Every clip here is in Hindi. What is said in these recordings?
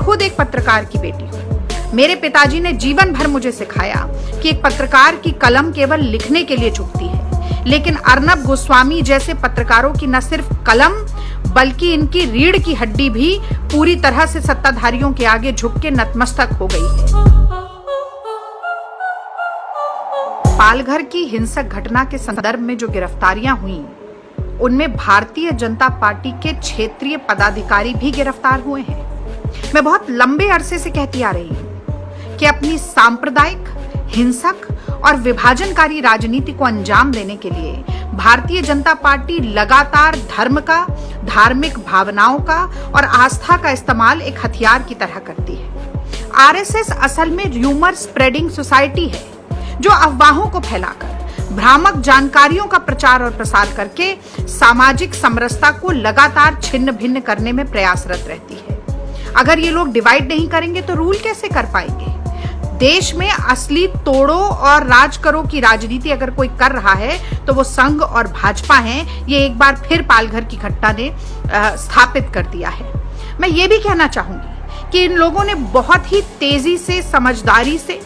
खुद एक पत्रकार की बेटी हूँ। मेरे पिताजी ने जीवन भर मुझे सिखाया कि एक पत्रकार की कलम केवल लिखने के लिए झुकती है, लेकिन अर्नब गोस्वामी जैसे पत्रकारों की न सिर्फ कलम बल्कि इनकी रीढ़ की हड्डी भी पूरी तरह से सत्ताधारियों के आगे झुक के नतमस्तक हो गई है। पालघर की हिंसक घटना के संदर्भ में जो गिरफ्तारियां हुई, उनमें भारतीय जनता पार्टी के क्षेत्रीय पदाधिकारी भी गिरफ्तार हुए हैं। मैं बहुत लंबे अरसे से कहती आ रही हूं कि अपनी सांप्रदायिक, हिंसक और विभाजनकारी राजनीति को अंजाम देने के लिए भारतीय जनता पार्टी लगातार धर्म का, धार्मिक भावनाओं का और आस्था का इस्तेमाल एक हथियार की तरह करती है। आरएसएस असल में र्यूमर स्प्रेडिंग सोसाइटी है, जो अफवाहों को फैलाकर भ्रामक जानकारियों का प्रचार और प्रसार करके सामाजिक समरसता को लगातार छिन्न भिन्न करने में प्रयासरत रहती है। अगर ये लोग डिवाइड नहीं करेंगे तो रूल कैसे कर पाएंगे? देश में असली तोड़ो और राज करो की राजनीति अगर कोई कर रहा है तो वो संघ और भाजपा हैं। ये एक बार फिर पालघर की घटना ने स्थापित कर दिया है। मैं ये भी कहना चाहूंगी कि इन लोगों ने बहुत ही तेजी से, समझदारी से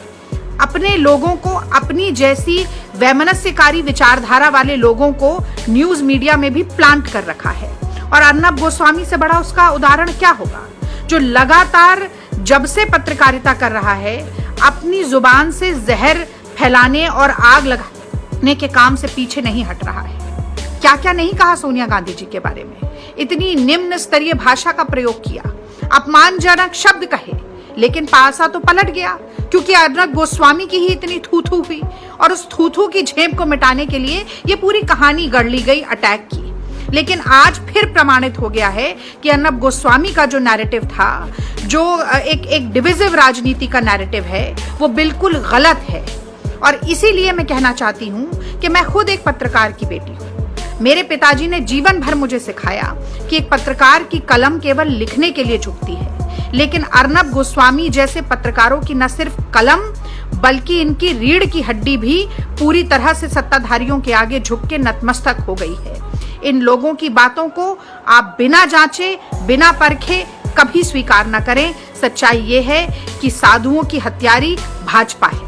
अपने लोगों को, अपनी जैसी वैमनस्यकारी विचारधारा वाले लोगों को न्यूज मीडिया में भी प्लांट कर रखा है। और अर्नब गोस्वामी से बड़ा उसका उदाहरण क्या होगा, जो लगातार जब से पत्रकारिता कर रहा है अपनी जुबान से जहर फैलाने और आग लगाने के काम से पीछे नहीं हट रहा है। क्या क्या नहीं कहा सोनिया गांधी जी के बारे में, इतनी निम्न स्तरीय भाषा का प्रयोग किया, अपमानजनक शब्द कहे, लेकिन पासा तो पलट गया क्योंकि अर्नब गोस्वामी की ही इतनी थू-थू हुई और उस थू-थू की झेप को मिटाने के लिए ये पूरी कहानी गढ़ ली गई अटैक की। लेकिन आज फिर प्रमाणित हो गया है कि अर्नब गोस्वामी का जो नैरेटिव था, जो एक डिविजिव राजनीति का नैरेटिव है, वो बिल्कुल गलत है। और इसीलिए मैं कहना चाहती हूँ कि मैं खुद एक पत्रकार की बेटी हूँ। मेरे पिताजी ने जीवन भर मुझे सिखाया कि एक पत्रकार की कलम केवल लिखने के लिए झुकती है, लेकिन अर्नब गोस्वामी जैसे पत्रकारों की न सिर्फ कलम बल्कि इनकी रीढ़ की हड्डी भी पूरी तरह से सत्ताधारियों के आगे झुक के नतमस्तक हो गई है। इन लोगों की बातों को आप बिना जांचे, बिना परखे कभी स्वीकार न करें। सच्चाई ये है कि साधुओं की हत्यारी भाजपा है।